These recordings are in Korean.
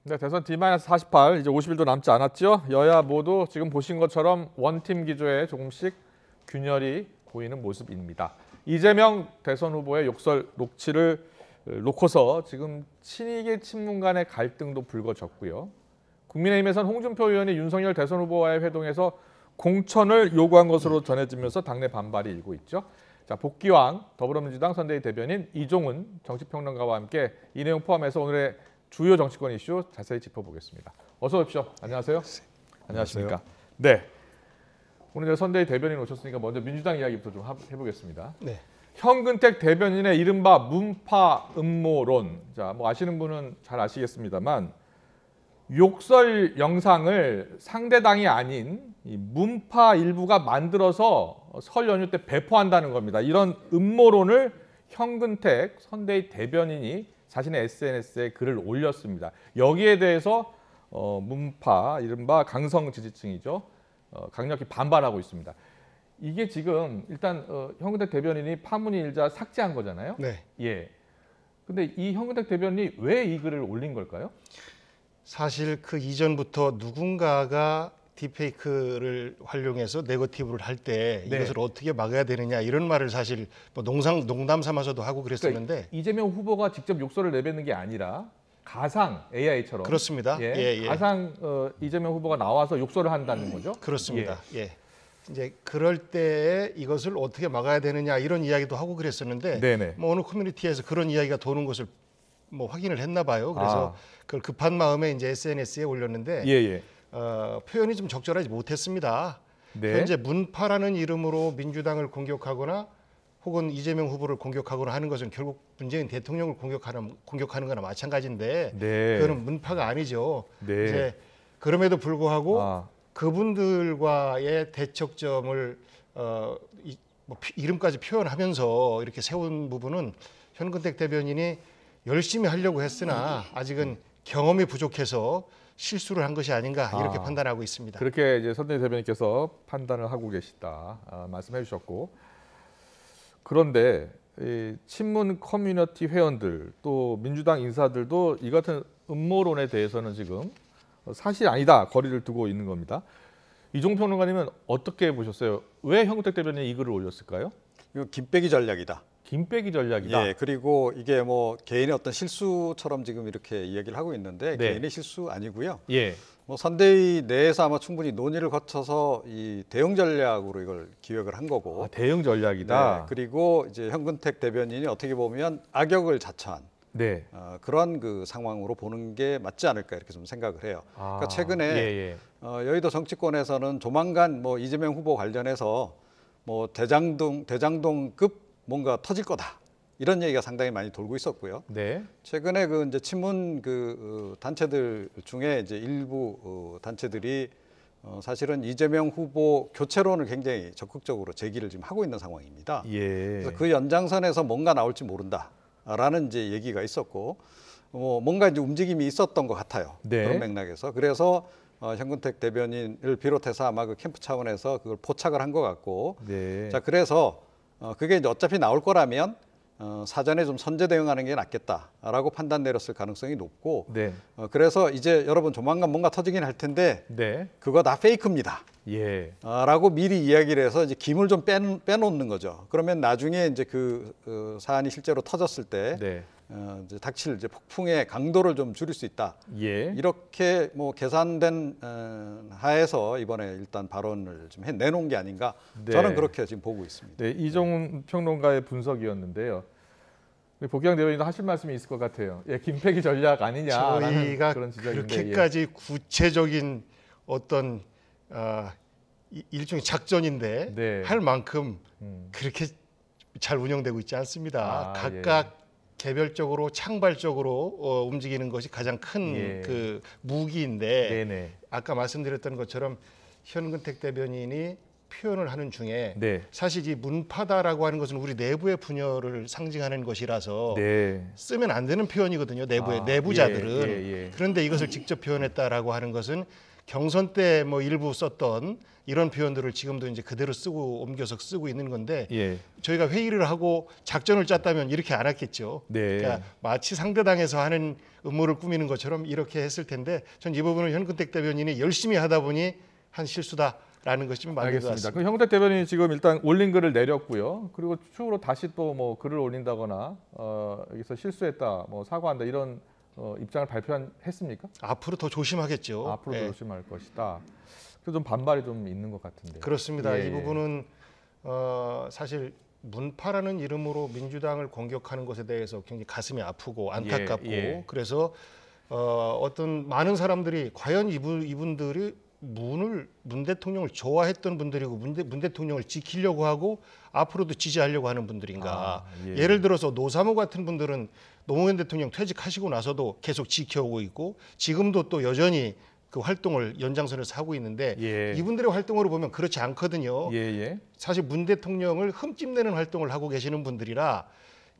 네, 대선 D-48 이제 50일도 남지 않았죠. 여야 모두 지금 보신 것처럼 원팀 기조에 조금씩 균열이 보이는 모습입니다. 이재명 대선 후보의 욕설 녹취를 놓고서 지금 친이계 친문 간의 갈등도 불거졌고요. 국민의힘에선 홍준표 의원이 윤석열 대선 후보와의 회동에서 공천을 요구한 것으로 전해지면서 당내 반발이 일고 있죠. 자, 복귀왕 더불어민주당 선대위 대변인 이종훈 정치평론가와 함께 이 내용 포함해서 오늘의 주요 정치권 이슈 자세히 짚어보겠습니다. 어서 오십시오. 안녕하세요. 안녕하십니까. 네. 오늘 선대위 대변인 오셨으니까 먼저 민주당 이야기부터 좀 해보겠습니다. 네. 현근택 대변인의 이른바 문파 음모론. 자, 뭐 아시는 분은 잘 아시겠습니다만 욕설 영상을 상대당이 아닌 이 문파 일부가 만들어서 설 연휴 때 배포한다는 겁니다. 이런 음모론을 현근택 선대위 대변인이 자신의 SNS에 글을 올렸습니다. 여기에 대해서 문파, 이른바 강성 지지층이죠. 강력히 반발하고 있습니다. 이게 지금 일단 현근택 대변인이 파문이 일자 삭제한 거잖아요. 네. 예. 근데 이 현근택 대변인이 왜 이 글을 올린 걸까요? 사실 그 이전부터 누군가가 딥페이크를 활용해서 네거티브를 할 때 네. 이것을 어떻게 막아야 되느냐 이런 말을 사실 뭐 농담 삼아서도 하고 그랬었는데 그러니까 이재명 후보가 직접 욕설을 내뱉는 게 아니라 가상 AI처럼 그렇습니다. 예. 가상 이재명 후보가 나와서 욕설을 한다는 거죠. 그렇습니다. 예. 이제 그럴 때에 이것을 어떻게 막아야 되느냐 이런 이야기도 하고 그랬었는데 네네. 뭐 어느 커뮤니티에서 그런 이야기가 도는 것을 뭐 확인을 했나 봐요. 그래서 그걸 급한 마음에 이제 SNS에 올렸는데 예. 표현이 좀 적절하지 못했습니다. 네. 현재 문파라는 이름으로 민주당을 공격하거나 혹은 이재명 후보를 공격하거나 하는 것은 결국 문재인 대통령을 공격하는 거나 마찬가지인데 네. 그거는 문파가 아니죠. 네. 이제 그럼에도 불구하고 그분들과의 대척점을 뭐 이름까지 표현하면서 이렇게 세운 부분은 현근택 대변인이 열심히 하려고 했으나 아직은 경험이 부족해서 실수를 한 것이 아닌가 이렇게 판단하고 있습니다. 그렇게 이제 선대위 대변인께서 판단을 하고 계시다 말씀해 주셨고, 그런데 이 친문 커뮤니티 회원들 또 민주당 인사들도 이 같은 음모론에 대해서는 지금 사실 아니다 거리를 두고 있는 겁니다. 이종훈 평론가님은 어떻게 보셨어요? 왜 현근택 대변인이 이 글을 올렸을까요? 이거 김빼기 전략이다. 김빼기 전략이다. 예, 그리고 이게 뭐 개인의 어떤 실수처럼 지금 이렇게 이야기를 하고 있는데 네. 개인의 실수 아니고요. 예. 뭐 선대위 내에서 아마 충분히 논의를 거쳐서 이 대응 전략으로 이걸 기획을 한 거고. 대응 전략이다. 네, 그리고 이제 현근택 대변인이 어떻게 보면 악역을 자처한 네. 그런 그 상황으로 보는 게 맞지 않을까 이렇게 좀 생각을 해요. 그러니까 최근에 여의도 정치권에서는 조만간 뭐 이재명 후보 관련해서 뭐 대장동급 뭔가 터질 거다 이런 얘기가 상당히 많이 돌고 있었고요. 네. 최근에 그 이제 친문 그 단체들 중에 이제 일부 단체들이 사실은 이재명 후보 교체론을 굉장히 적극적으로 제기를 지금 하고 있는 상황입니다. 예. 그래서 그 연장선에서 뭔가 나올지 모른다라는 이제 얘기가 있었고, 뭔가 이제 움직임이 있었던 것 같아요. 네. 그런 맥락에서 그래서 현근택 대변인을 비롯해서 아마 그 캠프 차원에서 그걸 포착을 한 것 같고, 네. 자 그래서 그게 이제 어차피 나올 거라면 사전에 좀 선제 대응하는 게 낫겠다라고 판단 내렸을 가능성이 높고, 네. 그래서 이제 여러분 조만간 뭔가 터지긴 할 텐데 네. 그거 다 페이크입니다. 예. 라고 미리 이야기를 해서 이제 김을 좀 빼놓는 거죠. 그러면 나중에 이제 그 사안이 실제로 터졌을 때 네. 이제 닥칠 이제 폭풍의 강도를 좀 줄일 수 있다. 예. 이렇게 뭐 계산된 하에서 이번에 일단 발언을 좀 내놓은 게 아닌가. 네. 저는 그렇게 지금 보고 있습니다. 네, 이종훈 평론가의 분석이었는데요. 복귀왕 대변인도 하실 말씀이 있을 것 같아요. 예, 김빼기 전략 아니냐라는 저희가 그런 지적인데. 그렇게까지 구체적인 어떤 일종의 작전인데 네. 할 만큼 그렇게 잘 운영되고 있지 않습니다. 각각 개별적으로 창발적으로 움직이는 것이 가장 큰 그 무기인데 네네. 아까 말씀드렸던 것처럼 현근택 대변인이 표현을 하는 중에 사실 이 문파다라고 하는 것은 우리 내부의 분열을 상징하는 것이라서 쓰면 안 되는 표현이거든요. 내부자들은. 그런데 이것을 직접 표현했다라고 하는 것은 경선 때 뭐 일부 썼던 이런 표현들을 지금도 이제 그대로 옮겨서 쓰고 있는 건데 예. 저희가 회의를 하고 작전을 짰다면 이렇게 안 했겠죠. 네. 그러니까 마치 상대당에서 하는 음모를 꾸미는 것처럼 이렇게 했을 텐데 전 이 부분은 현근택 대변인이 열심히 하다 보니 한 실수다라는 것이 좀 맞는 것 알겠습니다. 같습니다. 그럼 현근택 대변인이 지금 일단 올린 글을 내렸고요. 그리고 추후로 다시 또 뭐 글을 올린다거나 여기서 실수했다, 뭐 사과한다 이런 입장을 발표했습니까? 앞으로 더 조심하겠죠. 앞으로 예. 조심할 것이다. 그래서 좀 반발이 좀 있는 것 같은데. 그렇습니다. 예, 이 예. 부분은 사실 문파라는 이름으로 민주당을 공격하는 것에 대해서 굉장히 가슴이 아프고 안타깝고 예. 그래서 어떤 많은 사람들이 과연 이분들이 문 대통령을 좋아했던 분들이고 문 대통령을 지키려고 하고 앞으로도 지지하려고 하는 분들인가. 예. 예를 들어서 노사모 같은 분들은 노무현 대통령 퇴직하시고 나서도 계속 지켜오고 있고 지금도 또 여전히 그 활동을 연장선에서 하고 있는데 예. 이분들의 활동으로 보면 그렇지 않거든요. 예. 사실 문 대통령을 흠집내는 활동을 하고 계시는 분들이라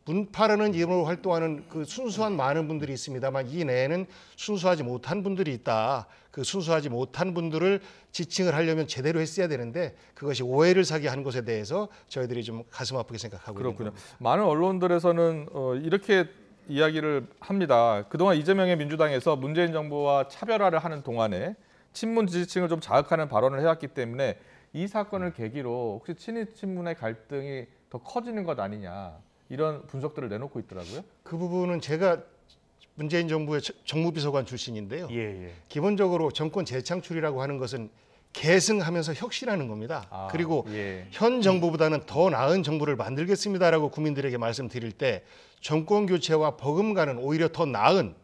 문파라는 이름으로 활동하는 그 순수한 많은 분들이 있습니다만 이 내에는 순수하지 못한 분들이 있다. 그 순수하지 못한 분들을 지칭을 하려면 제대로 했어야 되는데 그것이 오해를 사게 한 것에 대해서 저희들이 좀 가슴 아프게 생각하고 그렇군요. 있는 겁니다. 많은 언론들에서는 이렇게 이야기를 합니다. 그동안 이재명의 민주당에서 문재인 정부와 차별화를 하는 동안에 친문 지지층을 좀 자극하는 발언을 해왔기 때문에 이 사건을 계기로 혹시 친일 친문의 갈등이 더 커지는 것 아니냐 이런 분석들을 내놓고 있더라고요. 그 부분은 제가 문재인 정부의 정무비서관 출신인데요. 예. 기본적으로 정권 재창출이라고 하는 것은 계승하면서 혁신하는 겁니다. 그리고 예. 현 정부보다는 더 나은 정부를 만들겠습니다라고 국민들에게 말씀드릴 때 정권 교체와 버금가는 오히려 더 나은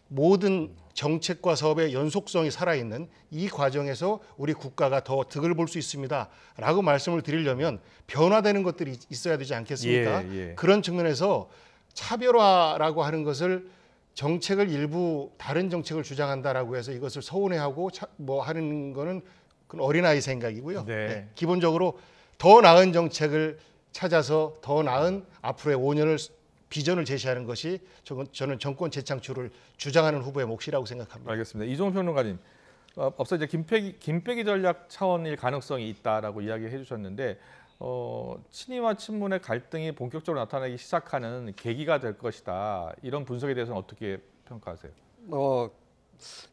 모든 정책과 사업의 연속성이 살아있는 이 과정에서 우리 국가가 더 득을 볼 수 있습니다라고 말씀을 드리려면 변화되는 것들이 있어야 되지 않겠습니까? 예. 그런 측면에서 차별화라고 하는 것을 정책을 일부 다른 정책을 주장한다라고 해서 이것을 서운해하고 뭐 하는 거는 그건 어린아이 생각이고요. 네. 기본적으로 더 나은 정책을 찾아서 더 나은 앞으로의 5년을 비전을 제시하는 것이 저는 정권 재창출을 주장하는 후보의 몫이라고 생각합니다. 알겠습니다. 이종호 평론가님, 앞서 이제 김빼기 전략 차원일 가능성이 있다라고 이야기해 주셨는데 친이와 친문의 갈등이 본격적으로 나타나기 시작하는 계기가 될 것이다. 이런 분석에 대해서는 어떻게 평가하세요?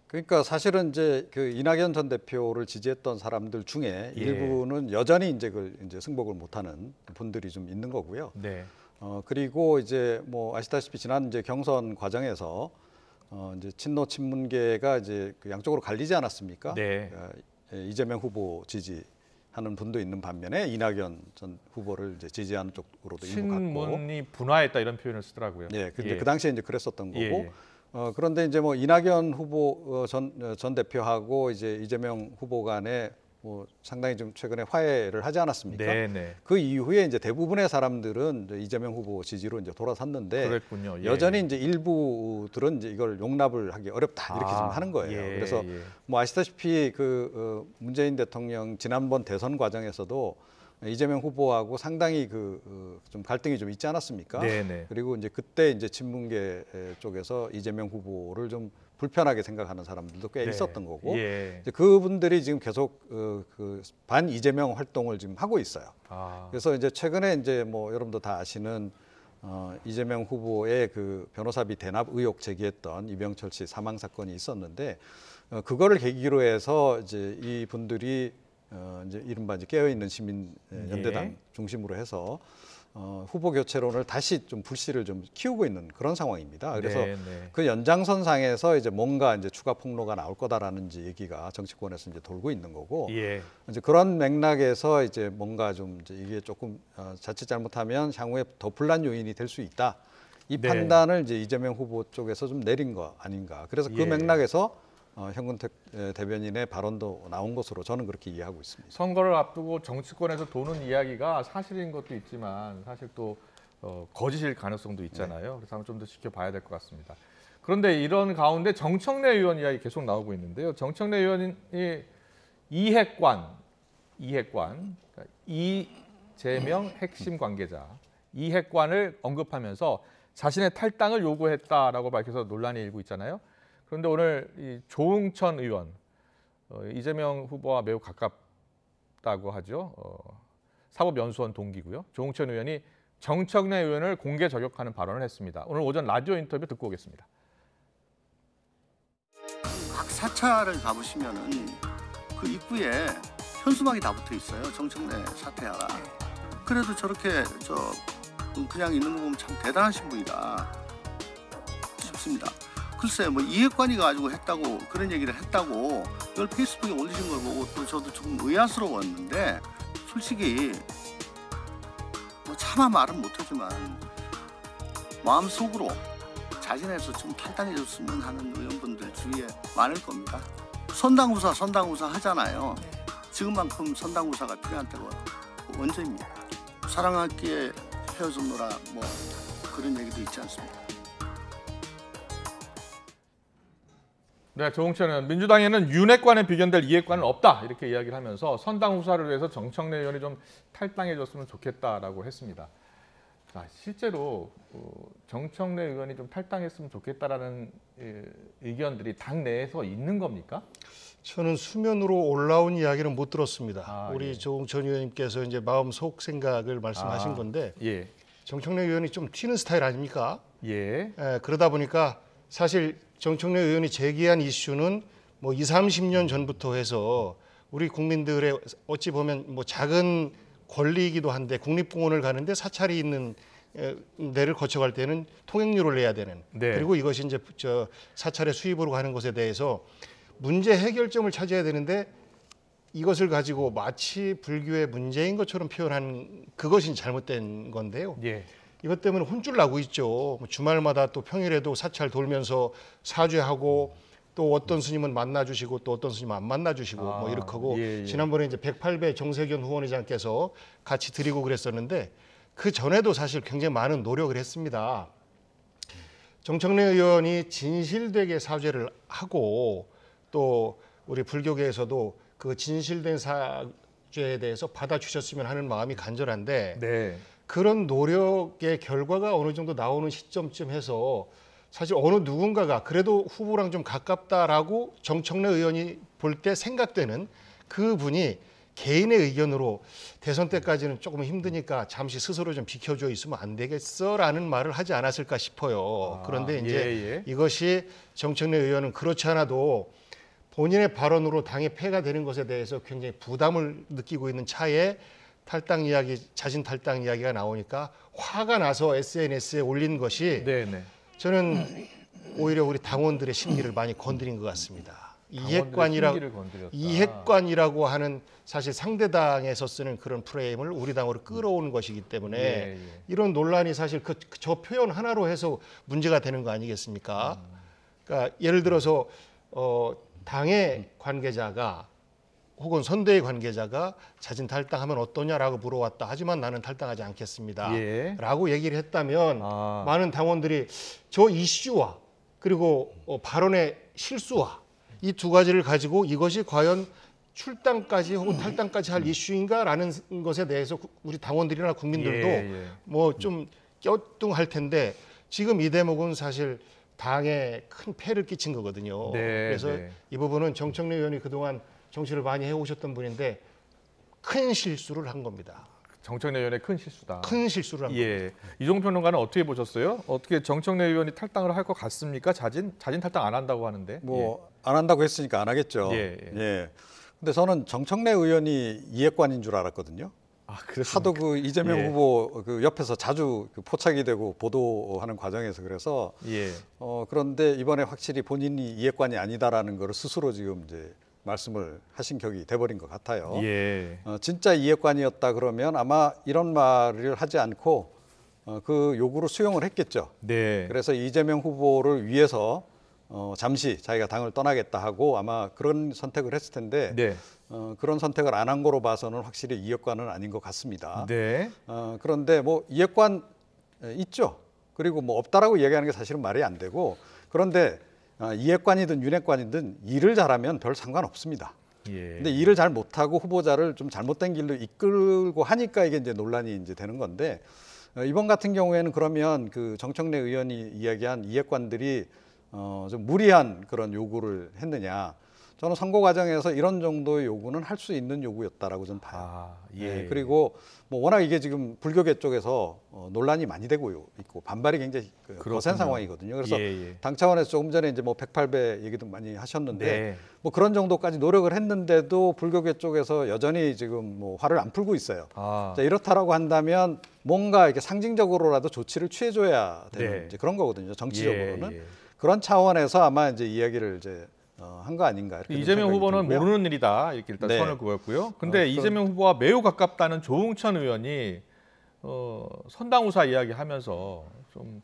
그러니까 사실은 이제 그 이낙연 전 대표를 지지했던 사람들 중에 일부는 여전히 이제 승복을 못하는 분들이 좀 있는 거고요. 네. 그리고 이제 뭐 아시다시피 지난 이제 경선 과정에서 이제 친노 친문계가 이제 그 양쪽으로 갈리지 않았습니까? 네. 이재명 후보 지지하는 분도 있는 반면에 이낙연 전 후보를 이제 지지하는 쪽으로도 일부 갔고. 친문이 분화했다 이런 표현을 쓰더라고요. 네, 근데 그 당시에 이제 그랬었던 거고. 예. 그런데 이제 뭐 이낙연 후보 전 대표하고 이제 이재명 후보 간에 뭐 상당히 좀 최근에 화해를 하지 않았습니까? 네. 그 이후에 이제 대부분의 사람들은 이제 이재명 후보 지지로 이제 돌아섰는데 그랬군요. 여전히 이제 일부들은 이제 이걸 용납을 하기 어렵다 이렇게 좀 하는 거예요. 그래서 뭐 아시다시피 그 문재인 대통령 지난번 대선 과정에서도 이재명 후보하고 상당히 좀 갈등이 좀 있지 않았습니까? 네네. 그리고 이제 그때 이제 친문계 쪽에서 이재명 후보를 좀 불편하게 생각하는 사람들도 꽤 있었던 거고, 이제 그분들이 지금 계속 반 이재명 활동을 지금 하고 있어요. 그래서 이제 최근에 이제 뭐 여러분도 다 아시는 이재명 후보의 그 변호사비 대납 의혹 제기했던 이병철 씨 사망 사건이 있었는데 그거를 계기로 해서 이제 이 분들이 이제 이른바 이제 깨어있는 시민 연대당 중심으로 해서 후보 교체론을 다시 좀 불씨를 좀 키우고 있는 그런 상황입니다. 그래서 그 연장선상에서 이제 뭔가 이제 추가 폭로가 나올 거다라는 이제 얘기가 정치권에서 이제 돌고 있는 거고, 이제 그런 맥락에서 이제 뭔가 좀 이제 이게 조금 자칫 잘못하면 향후에 더 분란 요인이 될 수 있다. 이 판단을 이제 이재명 후보 쪽에서 좀 내린 거 아닌가. 그래서 그 맥락에서 현근택 대변인의 발언도 나온 것으로 저는 그렇게 이해하고 있습니다. 선거를 앞두고 정치권에서 도는 이야기가 사실인 것도 있지만 사실 또 거짓일 가능성도 있잖아요. 그래서 한번 좀 더 지켜봐야 될 것 같습니다. 그런데 이런 가운데 정청래 의원 이야기 계속 나오고 있는데요. 정청래 의원이 이핵관, 그러니까 이재명 핵심 관계자 이핵관을 언급하면서 자신의 탈당을 요구했다라고 밝혀서 논란이 일고 있잖아요. 그런데 오늘 이 조응천 의원, 이재명 후보와 매우 가깝다고 하죠. 사법연수원 동기고요. 조홍천 의원이 정청래 의원을 공개 저격하는 발언을 했습니다. 오늘 오전 라디오 인터뷰 듣고 오겠습니다. 각 사찰을 가보시면은 그 입구에 현수막이 다 붙어 있어요. 정청래 사퇴하라. 그래도 저렇게 그냥 있는 거 보면 참 대단하신 분이다 싶습니다. 글쎄 뭐 이해관이 가지고 했다고 그런 얘기를 했다고 이걸 페이스북에 올리신 걸 보고 또 저도 조금 의아스러웠는데 솔직히 뭐 차마 말은 못하지만 마음속으로 자진해서 좀 탈당해줬으면 하는 의원분들 주위에 많을 겁니다. 선당우사 하잖아요. 지금만큼 선당우사가 필요한 때가 언제입니까? 사랑하기에 헤어졌노라 뭐 그런 얘기도 있지 않습니까? 네, 조홍천 의원, 민주당에는 윤핵관에 비견될 이핵관은 없다 이렇게 이야기를 하면서 선당후사를 위해서 정청래 의원이 좀 탈당해줬으면 좋겠다라고 했습니다. 자, 실제로 정청래 의원이 좀 탈당했으면 좋겠다라는 의견들이 당 내에서 있는 겁니까? 저는 수면으로 올라온 이야기는 못 들었습니다. 우리 예. 조홍천 의원님께서 이제 마음 속 생각을 말씀하신 건데 예. 정청래 의원이 좀 튀는 스타일 아닙니까? 예. 그러다 보니까 사실 정청래 의원이 제기한 이슈는 뭐 20, 30년 전부터 해서 우리 국민들의 어찌 보면 뭐 작은 권리이기도 한데 국립공원을 가는데 사찰이 있는 데를 거쳐갈 때는 통행료를 내야 되는 네. 그리고 이것이 이제 사찰의 수입으로 가는 것에 대해서 문제 해결점을 찾아야 되는데 이것을 가지고 마치 불교의 문제인 것처럼 표현한 그것이 잘못된 건데요. 예. 이것 때문에 혼쭐 나고 있죠. 주말마다 또 평일에도 사찰 돌면서 사죄하고 또 어떤 스님은 만나주시고 또 어떤 스님은 안 만나주시고 뭐 이렇게 하고 예. 지난번에 이제 108배 정세균 후원회장께서 같이 드리고 그랬었는데 그 전에도 사실 굉장히 많은 노력을 했습니다. 정청래 의원이 진실되게 사죄를 하고 또 우리 불교계에서도 그 진실된 사죄에 대해서 받아주셨으면 하는 마음이 간절한데 네. 그런 노력의 결과가 어느 정도 나오는 시점쯤 해서 사실 어느 누군가가 그래도 후보랑 좀 가깝다라고 정청래 의원이 볼 때 생각되는 그분이 개인의 의견으로 대선 때까지는 조금 힘드니까 잠시 스스로 좀 비켜줘 있으면 안 되겠어라는 말을 하지 않았을까 싶어요. 그런데 이제 이것이 정청래 의원은 그렇지 않아도 본인의 발언으로 당의 폐가 되는 것에 대해서 굉장히 부담을 느끼고 있는 차에 탈당 이야기, 자진 탈당 이야기가 나오니까 화가 나서 SNS에 올린 것이 네네. 저는 오히려 우리 당원들의 심리를 많이 건드린 것 같습니다. 이핵관이라고 하는 사실 상대당에서 쓰는 그런 프레임을 우리 당으로 끌어오는 것이기 때문에 이런 논란이 사실 저 표현 하나로 해서 문제가 되는 거 아니겠습니까? 그러니까 예를 들어서 당의 관계자가 혹은 선대의 관계자가 자진 탈당하면 어떠냐라고 물어왔다. 하지만 나는 탈당하지 않겠습니다. 라고 얘기를 했다면 많은 당원들이 저 이슈와 그리고 발언의 실수와 이 두 가지를 가지고 이것이 과연 출당까지 혹은 탈당까지 할 이슈인가라는 것에 대해서 우리 당원들이나 국민들도 뭐 좀 껴뚱할 텐데 지금 이 대목은 사실 당에 큰 폐를 끼친 거거든요. 그래서 이 부분은 정청래 의원이 그동안 정치를 많이 해오셨던 분인데 큰 실수를 한 겁니다. 정청래 의원의 큰 실수다. 큰 실수를 한 겁니다. 이종필 평론가는 어떻게 보셨어요? 어떻게 정청래 의원이 탈당을 할 것 같습니까? 자진 탈당 안 한다고 하는데. 뭐 안 한다고 했으니까 안 하겠죠. 근데 저는 정청래 의원이 이핵관인 줄 알았거든요. 하도 그 이재명 후보 그 옆에서 자주 그 포착이 되고 보도하는 과정에서 그래서 그런데 이번에 확실히 본인이 이핵관이 아니다라는 걸 스스로 지금 이제 말씀을 하신 격이 돼버린 것 같아요. 진짜 이핵관이었다 그러면 아마 이런 말을 하지 않고 그 요구를 수용을 했겠죠. 그래서 이재명 후보를 위해서 잠시 자기가 당을 떠나겠다 하고 아마 그런 선택을 했을 텐데 그런 선택을 안 한 거로 봐서는 확실히 이핵관은 아닌 것 같습니다. 그런데 뭐 이핵관 있죠. 그리고 뭐 없다라고 얘기하는 게 사실은 말이 안 되고 그런데 이핵관이든 윤핵관이든 일을 잘하면 별 상관없습니다. 근데 일을 잘 못하고 후보자를 좀 잘못된 길로 이끌고 하니까 이게 이제 논란이 이제 되는 건데 이번 같은 경우에는 그러면 그 정청래 의원이 이야기한 이핵관들이 좀 무리한 그런 요구를 했느냐. 저는 선거 과정에서 이런 정도의 요구는 할 수 있는 요구였다라고 저는 봐요. 예. 그리고 뭐 워낙 이게 지금 불교계 쪽에서 논란이 많이 되고 있고 반발이 굉장히 거센 상황이거든요. 그래서 당 차원에서 조금 전에 이제 뭐 108배 얘기도 많이 하셨는데 뭐 그런 정도까지 노력을 했는데도 불교계 쪽에서 여전히 지금 뭐 화를 안 풀고 있어요. 자, 이렇다라고 한다면 뭔가 이렇게 상징적으로라도 조치를 취해줘야 되는 이제 그런 거거든요. 정치적으로는 그런 차원에서 아마 이제 이야기를 이제 한 거 아닌가. 이재명 후보는 들고요. 모르는 일이다 이렇게 일단 선을 그었고요. 근데 이재명 후보와 매우 가깝다는 조응천 의원이 선당우사 이야기하면서 좀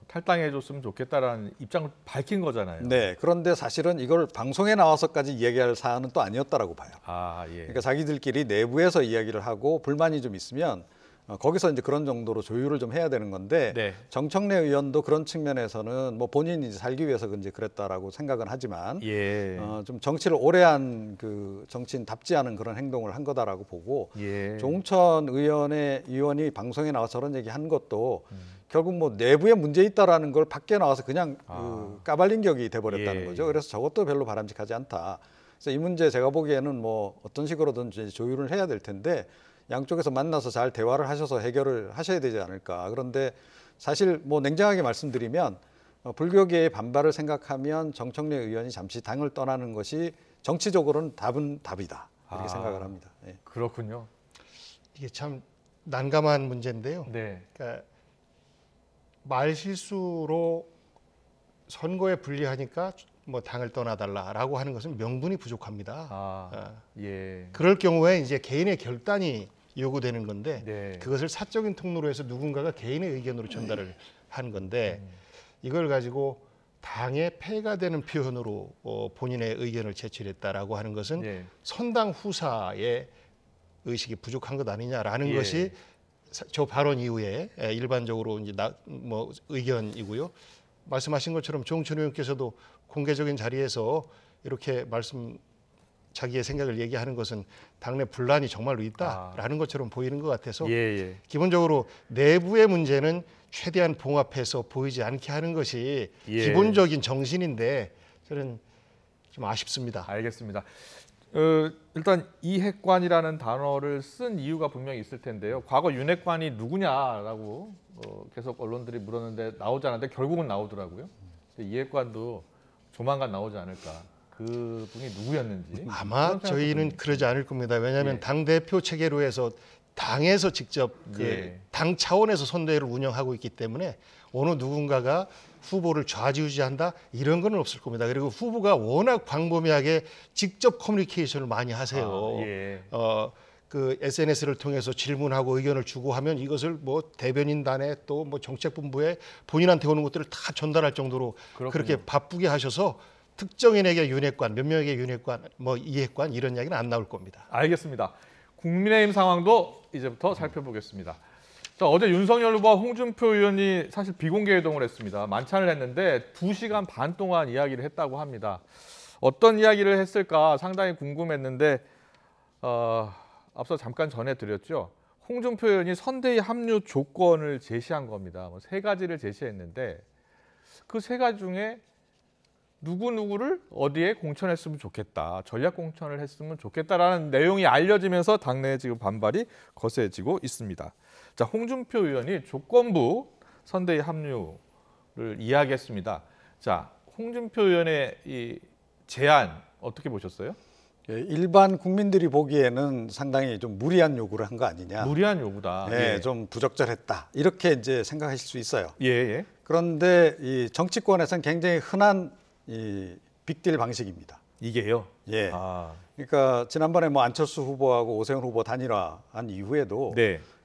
탈당해줬으면 좋겠다라는 입장을 밝힌 거잖아요. 네. 그런데 사실은 이걸 방송에 나와서까지 이야기할 사안은 또 아니었다라고 봐요. 그러니까 자기들끼리 내부에서 이야기를 하고 불만이 좀 있으면 거기서 이제 그런 정도로 조율을 좀 해야 되는 건데 정청래 의원도 그런 측면에서는 뭐 본인이 살기 위해서 이제 그랬다라고 생각은 하지만 좀 정치를 오래 한 그 정치인답지 않은 그런 행동을 한 거다라고 보고 조응천 의원이 방송에 나와서 그런 얘기한 것도 결국 뭐 내부에 문제 있다라는 걸 밖에 나와서 그냥 까발린 격이 돼버렸다는 거죠. 그래서 저것도 별로 바람직하지 않다. 그래서 이 문제 제가 보기에는 뭐 어떤 식으로든 조율을 해야 될 텐데 양쪽에서 만나서 잘 대화를 하셔서 해결을 하셔야 되지 않을까. 그런데 사실 뭐 냉정하게 말씀드리면 불교계의 반발을 생각하면 정청래 의원이 잠시 당을 떠나는 것이 정치적으로는 답이다. 이렇게 생각을 합니다. 그렇군요. 이게 참 난감한 문제인데요. 그러니까 말실수로 선거에 불리하니까 뭐 당을 떠나달라라고 하는 것은 명분이 부족합니다. 그럴 경우에 이제 개인의 결단이 요구되는 건데 그것을 사적인 통로로 해서 누군가가 개인의 의견으로 전달을 한 건데 이걸 가지고 당에 폐가 되는 표현으로 본인의 의견을 제출했다라고 하는 것은 선당 후사의 의식이 부족한 것 아니냐라는 것이 저 발언 이후에 일반적으로 이제 뭐 의견이고요. 말씀하신 것처럼 조응천 의원께서도 공개적인 자리에서 이렇게 자기의 생각을 얘기하는 것은 당내 분란이 정말로 있다라는 것처럼 보이는 것 같아서 기본적으로 내부의 문제는 최대한 봉합해서 보이지 않게 하는 것이 기본적인 정신인데 저는 좀 아쉽습니다. 알겠습니다. 일단 이핵관이라는 단어를 쓴 이유가 분명히 있을 텐데요. 과거 윤핵관이 누구냐라고 계속 언론들이 물었는데 나오지 않았는데 결국은 나오더라고요. 이핵관도 조만간 나오지 않을까. 그 분이 누구였는지. 아마 저희는 그러지 않을 겁니다. 왜냐하면 당대표 체계로 해서 당에서 직접 당 차원에서 선대위를 운영하고 있기 때문에 어느 누군가가 후보를 좌지우지한다 이런 건 없을 겁니다. 그리고 후보가 워낙 광범위하게 직접 커뮤니케이션을 많이 하세요. 그 SNS를 통해서 질문하고 의견을 주고 하면 이것을 뭐 대변인단에 또 뭐 정책본부에 본인한테 오는 것들을 다 전달할 정도로 그렇게 바쁘게 하셔서 특정인에게 윤핵관, 몇 명에게 윤핵관, 뭐 이핵관 이런 이야기는 안 나올 겁니다. 알겠습니다. 국민의힘 상황도 이제부터 살펴보겠습니다. 자, 어제 윤석열 후보와 홍준표 의원이 사실 비공개 회동을 했습니다. 만찬을 했는데 2시간 반 동안 이야기를 했다고 합니다. 어떤 이야기를 했을까 상당히 궁금했는데 앞서 잠깐 전해드렸죠. 홍준표 의원이 선대위 합류 조건을 제시한 겁니다. 뭐 3가지를 제시했는데 그 3가지 중에 누구누구를 어디에 공천했으면 좋겠다. 전략 공천을 했으면 좋겠다라는 내용이 알려지면서 당내에 지금 반발이 거세지고 있습니다. 자, 홍준표 의원이 조건부 선대위 합류를 이야기했습니다. 자, 홍준표 의원의 이 제안 어떻게 보셨어요? 일반 국민들이 보기에는 상당히 좀 무리한 요구를 한 거 아니냐. 무리한 요구다. 좀 부적절했다. 이렇게 이제 생각하실 수 있어요. 그런데 이 정치권에서는 굉장히 흔한 이 빅딜 방식입니다. 이게요? 그러니까 지난번에 뭐 안철수 후보하고 오세훈 후보 단일화한 이후에도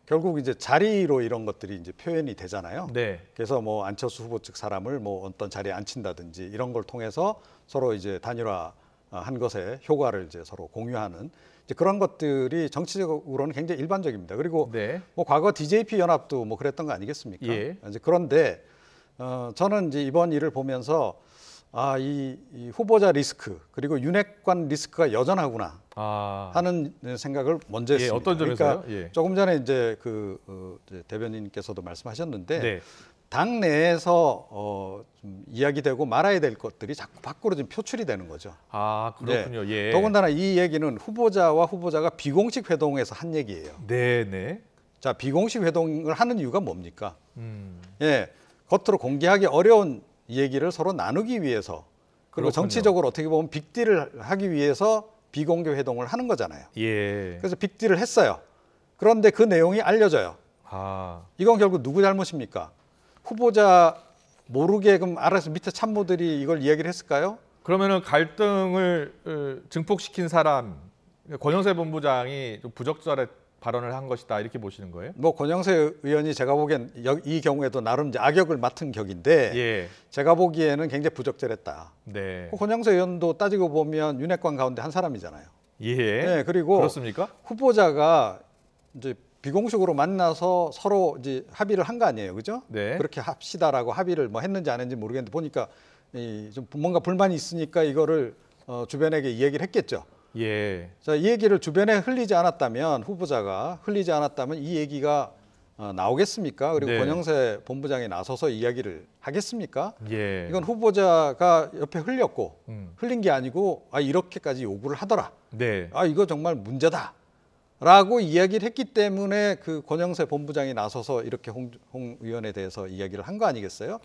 결국 이제 자리로 이런 것들이 이제 표현이 되잖아요. 그래서 뭐 안철수 후보 측 사람을 뭐 어떤 자리에 앉힌다든지 이런 걸 통해서 서로 이제 단일화한 것의 효과를 이제 서로 공유하는 이제 그런 것들이 정치적으로는 굉장히 일반적입니다. 그리고 뭐 과거 DJP 연합도 뭐 그랬던 거 아니겠습니까? 이제 그런데 저는 이제 이번 일을 보면서 이 후보자 리스크 그리고 윤핵관 리스크가 여전하구나 하는 생각을 먼저 했습니다. 어떤 점에서요? 그러니까 조금 전에 이제 이제 대변인께서도 말씀하셨는데 당 내에서 좀 이야기되고 말아야 될 것들이 자꾸 밖으로 좀 표출이 되는 거죠. 아, 그렇군요. 예. 더군다나 이 얘기는 후보자가 비공식 회동에서 한 얘기예요. 네, 네. 자, 비공식 회동을 하는 이유가 뭡니까? 예, 겉으로 공개하기 어려운 얘기를 서로 나누기 위해서, 그리고 그렇군요. 정치적으로 어떻게 보면 빅딜을 하기 위해서 비공개 회동을 하는 거잖아요. 예. 그래서 빅딜을 했어요. 그런데 그 내용이 알려져요. 아, 이건 결국 누구 잘못입니까? 후보자 모르게 그럼 알아서 밑에 참모들이 이걸 이야기를 했을까요? 그러면은 갈등을 증폭시킨 사람, 권영세 본부장이 좀 부적절한 발언을 한 것이다 이렇게 보시는 거예요? 뭐 권영세 의원이 제가 보기엔 이 경우에도 나름 이제 악역을 맡은 격인데 예. 제가 보기에는 굉장히 부적절했다. 네. 권영세 의원도 따지고 보면 윤핵관 가운데 한 사람이잖아요. 예. 네, 그리고 그렇습니까? 후보자가 이제 비공식으로 만나서 서로 이제 합의를 한 거 아니에요, 그죠? 네. 그렇게 합시다라고 합의를 뭐 했는지 안 했는지 모르겠는데 보니까 좀 뭔가 불만이 있으니까 이거를 주변에게 이야기를 했겠죠. 예. 자, 이 얘기를 주변에 흘리지 않았다면, 후보자가 흘리지 않았다면 이 얘기가 나오겠습니까? 그리고 네. 권영세 본부장이 나서서 이야기를 하겠습니까? 예. 이건 후보자가 옆에 흘렸고 흘린 게 아니고 이렇게까지 요구를 하더라. 네. 이거 정말 문제다. 라고 이야기를 했기 때문에 그 권영세 본부장이 나서서 이렇게 홍 의원에 대해서 이야기를 한 거 아니겠어요?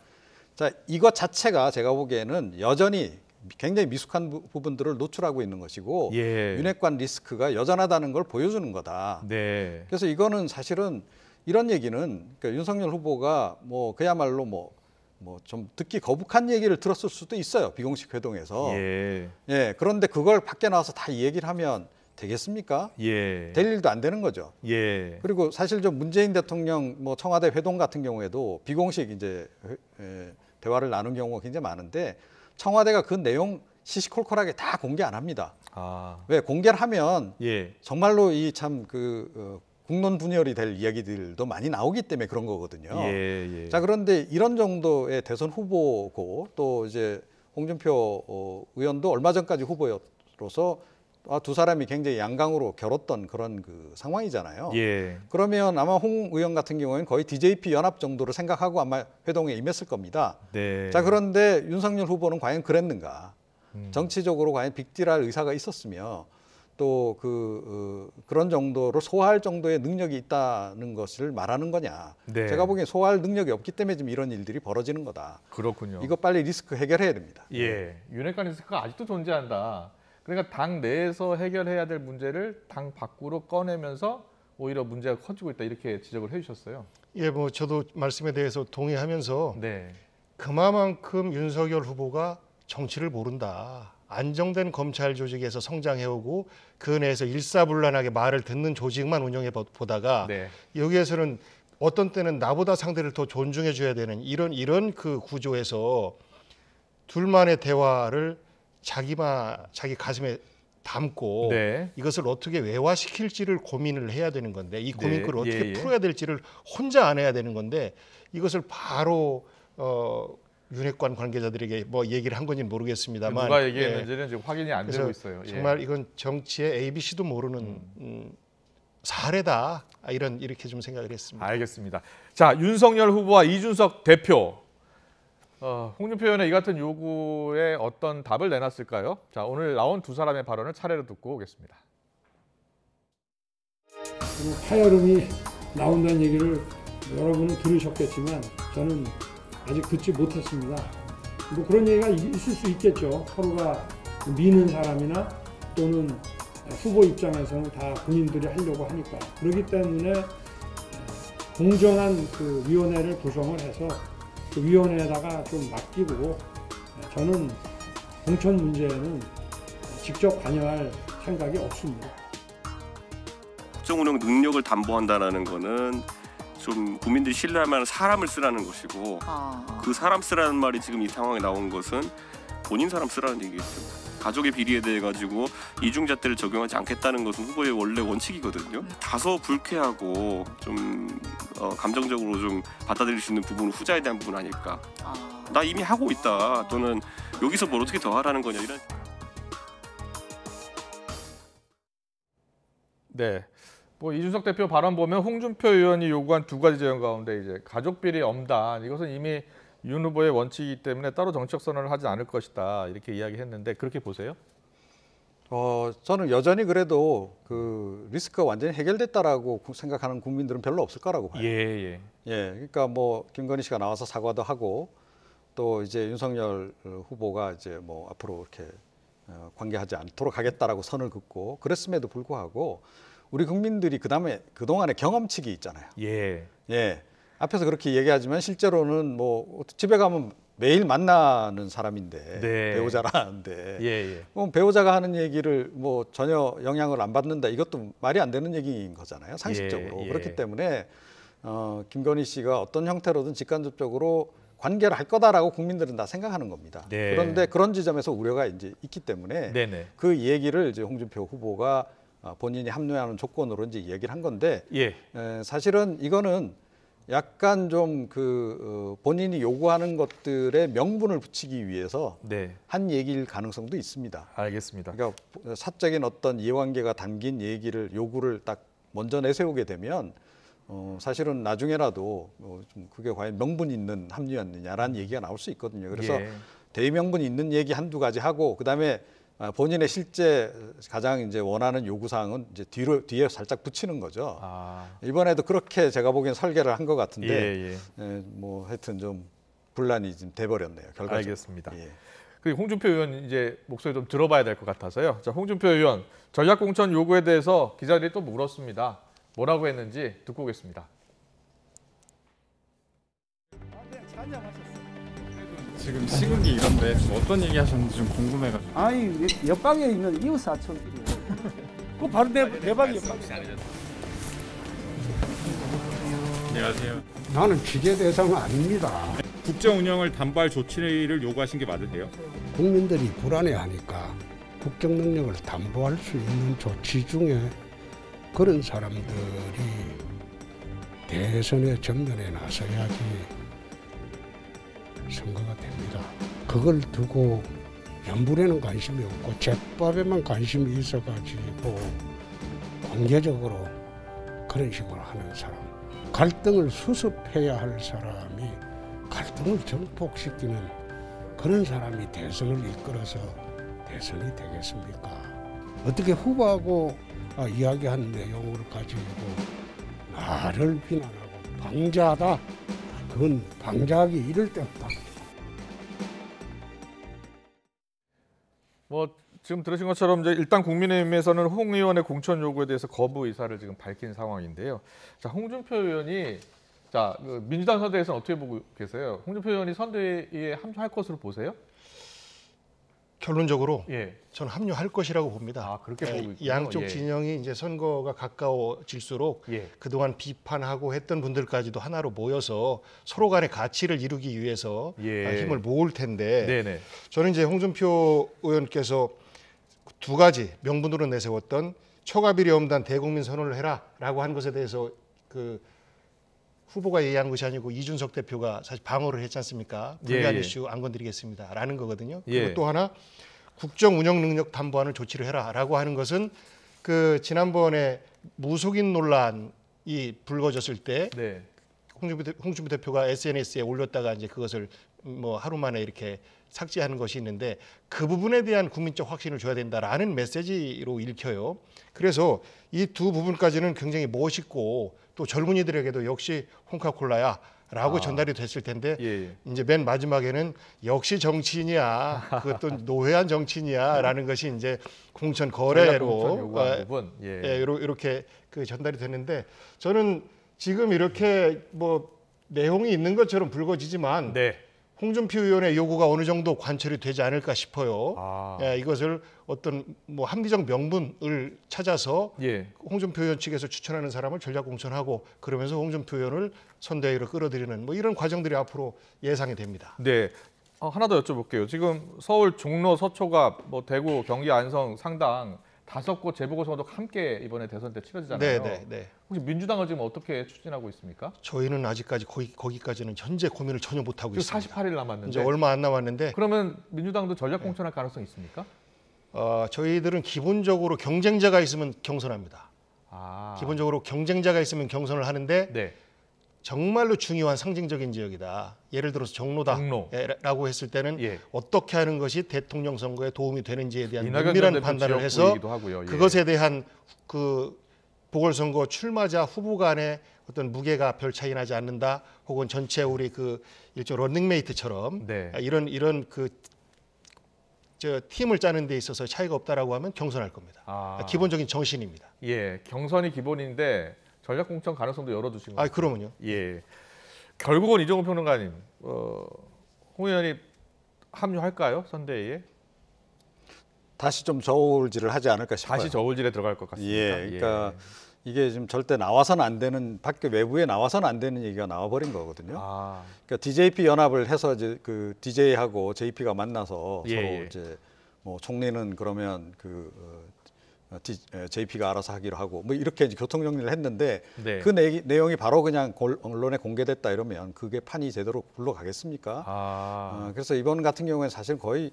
자, 이것 자체가 제가 보기에는 여전히 굉장히 미숙한 부분들을 노출하고 있는 것이고 예. 윤핵관 리스크가 여전하다는 걸 보여주는 거다. 네. 그래서 이거는 사실은 이런 얘기는 그러니까 윤석열 후보가 뭐 그야말로 뭐 좀 듣기 거북한 얘기를 들었을 수도 있어요. 비공식 회동에서. 예. 예, 그런데 그걸 밖에 나와서 다 이 얘기를 하면 되겠습니까? 예. 될 일도 안 되는 거죠. 예. 그리고 사실 좀 문재인 대통령 뭐 청와대 회동 같은 경우에도 비공식 이제 대화를 나눈 경우가 굉장히 많은데 청와대가 그 내용 시시콜콜하게 다 공개 안 합니다. 아. 왜 공개를 하면 예. 정말로 이 참 국론 분열이 될 이야기들도 많이 나오기 때문에 그런 거거든요. 예. 예. 자, 그런데 이런 정도의 대선 후보고 또 이제 홍준표 의원도 얼마 전까지 후보로서 두 사람이 굉장히 양강으로 겨뤘던 그런 그 상황이잖아요. 예. 그러면 아마 홍 의원 같은 경우에는 거의 DJP 연합 정도로 생각하고 아마 회동에 임했을 겁니다. 네. 자, 그런데 윤석열 후보는 과연 그랬는가? 정치적으로 과연 빅딜할 의사가 있었으며 또 그런 정도로 소화할 정도의 능력이 있다는 것을 말하는 거냐? 네. 제가 보기엔 소화할 능력이 없기 때문에 지금 이런 일들이 벌어지는 거다. 그렇군요. 이거 빨리 리스크 해결해야 됩니다. 예. 윤핵관 리스크가 아직도 존재한다. 그러니까 당 내에서 해결해야 될 문제를 당 밖으로 꺼내면서 오히려 문제가 커지고 있다 이렇게 지적을 해주셨어요. 예, 뭐 저도 말씀에 대해서 동의하면서 네. 그만큼 윤석열 후보가 정치를 모른다. 안정된 검찰 조직에서 성장해오고 그 내에서 일사불란하게 말을 듣는 조직만 운영해 보다가 네. 여기에서는 어떤 때는 나보다 상대를 더 존중해 줘야 되는 이런 그 구조에서 둘만의 대화를 자기 가슴에 담고 네. 이것을 어떻게 외화시킬지를 고민을 해야 되는 건데 이 고민글을 네. 어떻게 예. 풀어야 될지를 혼자 안 해야 되는 건데 이것을 바로 윤핵관 관계자들에게 뭐 얘기를 한 건지는 모르겠습니다만 누가 얘기했는지는 지금 확인이 안 되고 있어요. 예. 정말 이건 정치의 ABC도 모르는 사례다 이렇게 좀 생각을 했습니다. 알겠습니다. 자, 윤석열 후보와 이준석 대표. 홍준표 의원의 이 같은 요구에 어떤 답을 내놨을까요? 자, 오늘 나온 두 사람의 발언을 차례로 듣고 오겠습니다. 파열음이 나온다는 얘기를 여러분은 들으셨겠지만 저는 아직 듣지 못했습니다. 뭐 그런 얘기가 있을 수 있겠죠. 서로가 미는 사람이나 또는 후보 입장에서는 다 본인들이 하려고 하니까. 그렇기 때문에 공정한 그 위원회를 구성을 해서 그 위원회에다가 좀 맡기고 저는 공천 문제에는 직접 관여할 생각이 없습니다. 국정 운영 능력을 담보한다라는 거는 좀 국민들이 신뢰할 만한 사람을 쓰라는 것이고 그 사람 쓰라는 말이 지금 이 상황에 나온 것은 본인 사람 쓰라는 얘기겠죠. 가족의 비리에 대해 가지고 이중잣대를 적용하지 않겠다는 것은 후보의 원래 원칙이거든요. 다소 불쾌하고 좀 감정적으로 좀 받아들일 수 있는 부분은 후자에 대한 부분 아닐까. 나 이미 하고 있다 또는 여기서 뭘 어떻게 더 하라는 거냐 이런. 네. 뭐 이준석 대표 발언 보면 홍준표 의원이 요구한 두 가지 제안 가운데 이제 가족 비리 엄단 이것은 이미 윤 후보의 원칙이기 때문에 따로 정책 선언을 하지 않을 것이다 이렇게 이야기했는데 그렇게 보세요? 저는 여전히 그래도 그 리스크가 완전히 해결됐다라고 생각하는 국민들은 별로 없을 거라고 봐요. 예. 그러니까 뭐 김건희 씨가 나와서 사과도 하고 또 이제 윤석열 후보가 이제 뭐 앞으로 이렇게 관계하지 않도록 하겠다라고 선을 긋고 그랬음에도 불구하고 우리 국민들이 그동안의 경험치기 있잖아요. 예. 앞에서 그렇게 얘기하지만 실제로는 뭐 집에 가면 매일 만나는 사람인데 네. 배우자라는데 그럼 배우자가 하는 얘기를 뭐 전혀 영향을 안 받는다 이것도 말이 안 되는 얘기인 거잖아요. 상식적으로. 그렇기 때문에 김건희 씨가 어떤 형태로든 직간접적으로 관계를 할 거다라고 국민들은 다 생각하는 겁니다. 그런데 그런 지점에서 우려가 이제 있기 때문에 그 얘기를 이제 홍준표 후보가 본인이 합류하는 조건으로 이제 얘기를 한 건데 사실은 이거는 약간 좀 본인이 요구하는 것들의 명분을 붙이기 위해서 한 얘기일 가능성도 있습니다. 알겠습니다. 그러니까 사적인 어떤 이해관계가 담긴 요구를 딱 먼저 내세우게 되면 사실은 나중에라도 좀 그게 과연 명분 있는 합류였느냐라는 얘기가 나올 수 있거든요. 그래서 대명분이 있는 얘기 한두 가지 하고 그다음에 본인의 실제 가장 이제 원하는 요구 사항은 이제 뒤에 살짝 붙이는 거죠. 이번에도 그렇게 제가 보기엔 설계를 한 것 같은데 뭐 하여튼 좀 분란이 좀 돼버렸네요. 결과적으로. 알겠습니다. 그리고 홍준표 의원 이제 목소리 좀 들어봐야 될 것 같아서요. 자, 홍준표 의원 전략공천 요구에 대해서 기자들이 또 물었습니다. 뭐라고 했는지 듣고 오겠습니다. 지금 시국이 이런데 어떤 얘기 하셨는지 좀 궁금해가지고. 아니 옆방에 있는 이웃 사촌들이 그거 바로 내 방이 옆방. 안녕하세요. 나는 취재 대상은 아닙니다. 국정 운영을 담보할 조치를 요구하신 게 맞으세요? 국민들이 불안해하니까 국정 능력을 담보할 수 있는 조치 중에 그런 사람들이 대선의 전면에 나서야지 선거가 됩니다. 그걸 두고 연불에는 관심이 없고 제밥에만 관심이 있어가지고 공개적으로 그런 식으로 하는 사람, 갈등을 수습해야 할 사람이 갈등을 정복시키는 그런 사람이 대선을 이끌어서 대선이 되겠습니까? 어떻게 후보하고 이야기한 내용을 가지고 나를 비난하고 방자하다. 그건 방자하기 이를 데 없다. 뭐 지금 들으신 것처럼 이제 일단 국민의힘에서는 홍 의원의 공천 요구에 대해서 거부 의사를 지금 밝힌 상황인데요. 자, 홍준표 의원이 민주당 선대위에서는 어떻게 보고 계세요? 홍준표 의원이 선대위에 합류할 것으로 보세요? 결론적으로 저는 합류할 것이라고 봅니다. 그렇게 보고 있군요. 양쪽 진영이 이제 선거가 가까워질수록 그동안 비판하고 했던 분들까지도 하나로 모여서 서로 간의 가치를 이루기 위해서 힘을 모을 텐데 저는 이제 홍준표 의원께서 두 가지 명분으로 내세웠던 초과비리 엄단 대국민 선언을 해라라고 한 것에 대해서 후보가 얘기한 것이 아니고 이준석 대표가 사실 방어를 했지 않습니까? 불리한 이슈 안 건드리겠습니다라는 거거든요. 그리고 또 하나 국정 운영 능력 담보하는 조치를 해라라고 하는 것은 지난번에 무속인 논란이 불거졌을 때 홍준표 대표가 SNS에 올렸다가 이제 그것을 뭐 하루 만에 이렇게 삭제하는 것이 있는데 그 부분에 대한 국민적 확신을 줘야 된다라는 메시지로 읽혀요. 그래서 이 두 부분까지는 굉장히 멋있고 또 젊은이들에게도 역시 홍카콜라야라고 전달이 됐을 텐데 이제 맨 마지막에는 역시 정치인이야, 그것도 노회한 정치인이야라는 것이 이제 공천 거래로 이렇게 전달이 됐는데 저는 지금 이렇게 뭐 내용이 있는 것처럼 불거지지만 홍준표 의원의 요구가 어느 정도 관철이 되지 않을까 싶어요. 이것을 어떤 뭐 합리적 명분을 찾아서 홍준표 의원 측에서 추천하는 사람을 전략 공천하고 그러면서 홍준표 의원을 선대위로 끌어들이는 뭐 이런 과정들이 앞으로 예상이 됩니다. 하나 더 여쭤볼게요. 지금 서울 종로, 서초갑, 뭐 대구, 경기, 안성, 상당 5곳 재보궐선거도 함께 이번에 대선 때 치러지잖아요. 혹시 민주당은 지금 어떻게 추진하고 있습니까? 저희는 아직까지 거기까지는 현재 고민을 전혀 못 하고 있습니다. 48일 남았는데 이제 얼마 안 남았는데 그러면 민주당도 전략 공천할 가능성이 있습니까? 저희들은 기본적으로 경쟁자가 있으면 경선합니다. 기본적으로 경쟁자가 있으면 경선을 하는데 네. 정말로 중요한 상징적인 지역이다. 예를 들어서 종로다라고 했을 때는 예. 어떻게 하는 것이 대통령 선거에 도움이 되는지에 대한 이낙연 면밀한 전 대표 판단을 지역 해서 보이기도 하고요. 예. 그것에 대한 그 보궐선거 출마자 후보 간의 어떤 무게가 별 차이 나지 않는다. 혹은 전체 우리 그 일종 런닝메이트처럼 네. 이런 그 저 팀을 짜는 데 있어서 차이가 없다라고 하면 경선할 겁니다. 기본적인 정신입니다. 예, 경선이 기본인데 전략 공천 가능성도 열어두신 거예요. 그러면요. 예, 결국은 이종우 평론가님, 홍 의원이 합류할까요, 선대위에? 다시 좀 저울질을 하지 않을까 싶어요. 다시 저울질에 들어갈 것 같습니다. 예, 그러니까 이게 지금 절대 나와서는 안 되는, 밖에 외부에 나와서는 안 되는 얘기가 나와버린 거거든요. 그러니까 DJP 연합을 해서 이제 그 DJ하고 JP가 만나서 서로 이제 뭐 총리는 그러면 JP가 알아서 하기로 하고 뭐 이렇게 이제 교통 정리를 했는데 그 내용이 바로 그냥 언론에 공개됐다 이러면 그게 판이 제대로 굴러가겠습니까? 그래서 이번 같은 경우에는 사실 거의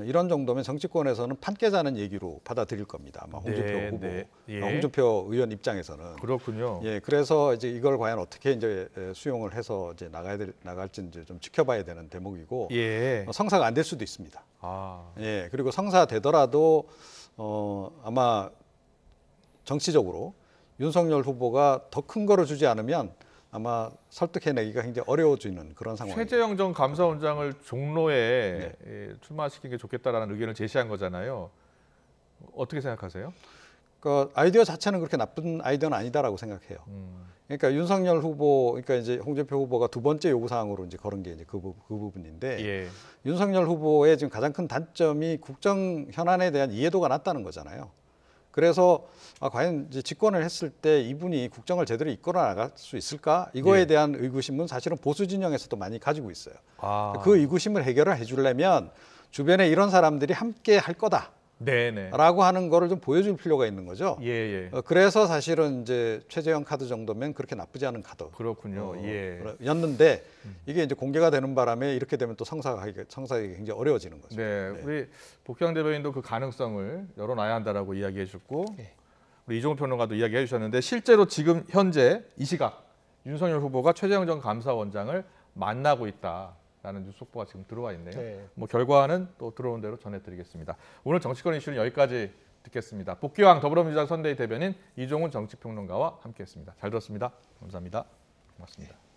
이런 정도면 정치권에서는 판 깨자는 얘기로 받아들일 겁니다. 아마 홍준표 후보, 홍준표 의원 입장에서는. 그렇군요. 예, 그래서 이제 이걸 과연 어떻게 이제 수용을 해서 이제 나갈지 이제 좀 지켜봐야 되는 대목이고 성사가 안 될 수도 있습니다. 예, 그리고 성사되더라도 아마 정치적으로 윤석열 후보가 더 큰 거를 주지 않으면 아마 설득해내기가 굉장히 어려워지는 그런 상황입니다. 최재형 전 감사원장을 종로에 출마시키는 게 좋겠다라는 의견을 제시한 거잖아요. 어떻게 생각하세요? 그 아이디어 자체는 그렇게 나쁜 아이디어는 아니다라고 생각해요. 그러니까 윤석열 후보, 그러니까 이제 홍준표 후보가 두 번째 요구 사항으로 이제 걸은 게 이제 그 부분인데 윤석열 후보의 지금 가장 큰 단점이 국정 현안에 대한 이해도가 낮다는 거잖아요. 그래서 과연 이제 집권을 했을 때 이분이 국정을 제대로 이끌어 나갈 수 있을까? 이거에 대한 의구심은 사실은 보수 진영에서도 많이 가지고 있어요. 그 의구심을 해결을 해주려면 주변에 이런 사람들이 함께 할 거다. 라고 하는 거를 좀 보여줄 필요가 있는 거죠. 그래서 사실은 이제 최재형 카드 정도면 그렇게 나쁘지 않은 카드. 그렇군요. 였는데 이게 이제 공개가 되는 바람에 이렇게 되면 또 성사하기 굉장히 어려워지는 거죠. 우리 복향 대변인도 그 가능성을 열어놔야 한다라고 이야기해 주셨고 우리 이종우 평론가도 이야기해 주셨는데 실제로 지금 현재 이 시각 윤석열 후보가 최재형 전 감사원장을 만나고 있다. 라는 뉴스 속보가 지금 들어와 있네요. 뭐 결과는 또 들어온 대로 전해드리겠습니다. 오늘 정치권 이슈는 여기까지 듣겠습니다. 복귀왕 더불어민주당 선대위 대변인 이종훈 정치평론가와 함께했습니다. 잘 들었습니다. 감사합니다. 고맙습니다.